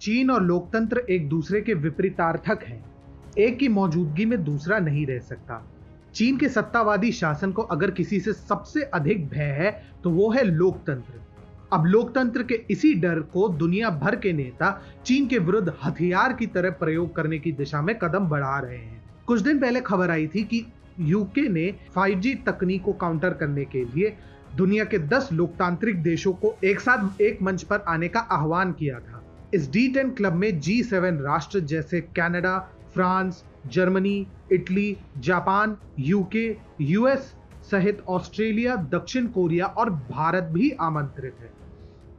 चीन और लोकतंत्र एक दूसरे के विपरीतार्थक हैं। एक की मौजूदगी में दूसरा नहीं रह सकता। चीन के सत्तावादी शासन को अगर किसी से सबसे अधिक भय है तो वो है लोकतंत्र। अब लोकतंत्र के इसी डर को दुनिया भर के नेता चीन के विरुद्ध हथियार की तरह प्रयोग करने की दिशा में कदम बढ़ा रहे हैं। कुछ दिन पहले खबर आई थी कि यूके ने 5G तकनीक को काउंटर करने के लिए दुनिया के 10 लोकतांत्रिक देशों को एक साथ एक मंच पर आने का आह्वान किया था। इस D10 क्लब में G7 राष्ट्र जैसे Canada, France, Germany, Italy, Japan, UK, US सहित ऑस्ट्रेलिया, दक्षिण कोरिया और भारत भी आमंत्रित है।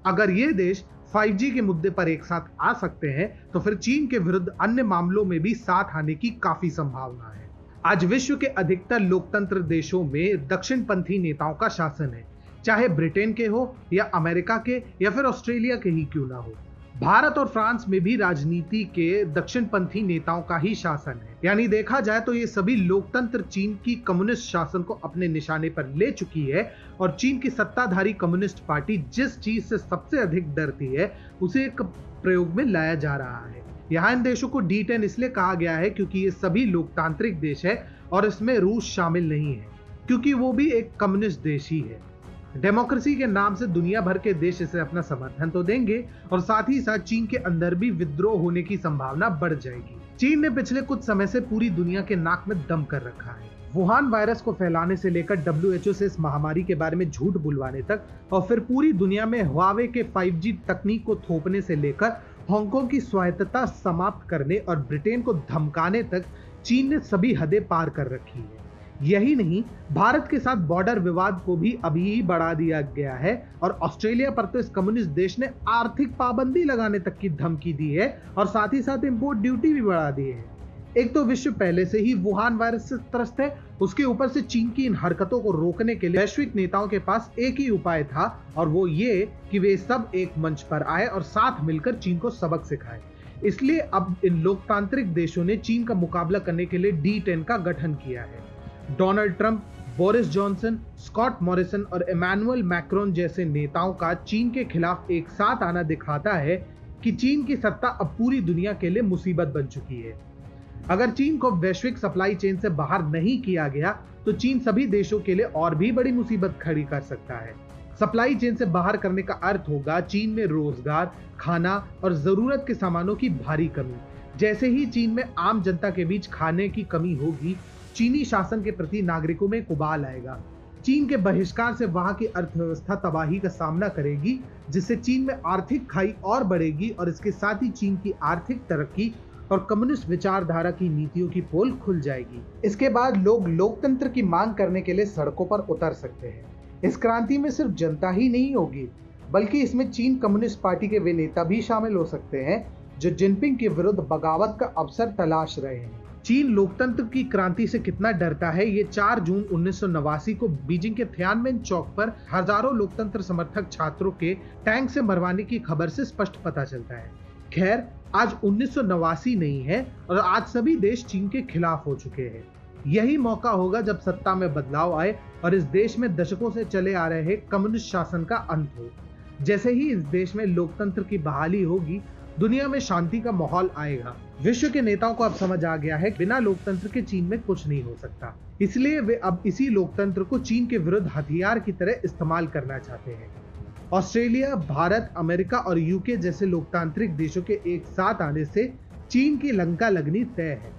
अगर ये देश 5G के मुद्दे पर एक साथ आ सकते हैं तो फिर चीन के विरुद्ध अन्य मामलों में भी साथ आने की काफी संभावना है। आज विश्व के अधिकतर लोकतंत्र देशों में दक्षिणपंथी नेताओं का शासन है, चाहे ब्रिटेन के हो या अमेरिका के या फिर ऑस्ट्रेलिया के ही क्यों ना हो। भारत और फ्रांस में भी राजनीति के दक्षिणपंथी नेताओं का ही शासन है। यानी देखा जाए तो ये सभी लोकतंत्र चीन की कम्युनिस्ट शासन को अपने निशाने पर ले चुकी है और चीन की सत्ताधारी कम्युनिस्ट पार्टी जिस चीज से सबसे अधिक डरती है उसे एक प्रयोग में लाया जा रहा है। यहाँ इन देशों को D10 इसलिए कहा गया है क्योंकि ये सभी लोकतांत्रिक देश है और इसमें रूस शामिल नहीं है क्योंकि वो भी एक कम्युनिस्ट देश ही है। डेमोक्रेसी के नाम से दुनिया भर के देश इसे अपना समर्थन तो देंगे और साथ ही साथ चीन के अंदर भी विद्रोह होने की संभावना बढ़ जाएगी। चीन ने पिछले कुछ समय से पूरी दुनिया के नाक में दम कर रखा है। वुहान वायरस को फैलाने से लेकर WHO से इस महामारी के बारे में झूठ बुलवाने तक और फिर पूरी दुनिया में हुआवे के 5G तकनीक को थोपने से लेकर हांगकांग की स्वायत्तता समाप्त करने और ब्रिटेन को धमकाने तक चीन ने सभी हदें पार कर रखी है। यही नहीं, भारत के साथ बॉर्डर विवाद को भी अभी ही बढ़ा दिया गया है और ऑस्ट्रेलिया पर तो इस कम्युनिस्ट देश ने आर्थिक पाबंदी लगाने तक की धमकी दी है और साथ ही साथ इंपोर्ट ड्यूटी भी बढ़ा दी है। एक तो विश्व पहले से ही वुहान वायरस से त्रस्त है, उसके ऊपर से चीन की इन हरकतों को रोकने के लिए वैश्विक नेताओं के पास एक ही उपाय था और वो ये कि वे सब एक मंच पर आए और साथ मिलकर चीन को सबक सिखाए। इसलिए अब इन लोकतांत्रिक देशों ने चीन का मुकाबला करने के लिए D10 का गठन किया है। Donald Trump, Boris Johnson, Scott Morrison और इमैनुअल मैक्रोन जैसे नेताओं का चीन के खिलाफ एक साथ आना दिखाता है कि चीन की सत्ता अब पूरी दुनिया के लिए मुसीबत बन चुकी है। अगर चीन को वैश्विक सप्लाई चेन से बाहर नहीं किया गया तो चीन सभी देशों के लिए और भी बड़ी मुसीबत खड़ी कर सकता है। सप्लाई चेन से बाहर करने का अर्थ होगा चीन में रोजगार, खाना और जरूरत के सामानों की भारी कमी। जैसे ही चीन में आम जनता के बीच खाने की कमी होगी, चीनी शासन के प्रति नागरिकों में उबाल आएगा। चीन के बहिष्कार से वहां की अर्थव्यवस्था तबाही का सामना करेगी, जिससे चीन में आर्थिक खाई और बढ़ेगी और इसके साथ ही चीन की आर्थिक तरक्की और कम्युनिस्ट विचारधारा की नीतियों की पोल खुल जाएगी। इसके बाद लोग लोकतंत्र की मांग करने के लिए सड़कों पर उतर सकते हैं। इस क्रांति में सिर्फ जनता ही नहीं होगी, बल्कि इसमें चीन कम्युनिस्ट पार्टी के वे नेता भी शामिल हो सकते हैं जो जिनपिंग के विरुद्ध बगावत का अवसर तलाश रहे हैं। चीन लोकतंत्र की क्रांति से कितना डरता है ये 4 जून 1989 को बीजिंग के थियानमेन चौक पर हजारों लोकतंत्र समर्थक छात्रों के टैंक से मरवाने की खबर से स्पष्ट पता चलता है। खैर, आज 1989 नहीं है और आज सभी देश चीन के खिलाफ हो चुके हैं। यही मौका होगा जब सत्ता में बदलाव आए और इस देश में दशकों से चले आ रहे कम्युनिस्ट शासन का अंत हो। जैसे ही इस देश में लोकतंत्र की बहाली होगी, दुनिया में शांति का माहौल आएगा। विश्व के नेताओं को अब समझ आ गया है कि बिना लोकतंत्र के चीन में कुछ नहीं हो सकता। इसलिए वे अब इसी लोकतंत्र को चीन के विरुद्ध हथियार की तरह इस्तेमाल करना चाहते हैं। ऑस्ट्रेलिया, भारत, अमेरिका और यूके जैसे लोकतांत्रिक देशों के एक साथ आने से चीन की लंका लगनी तय है।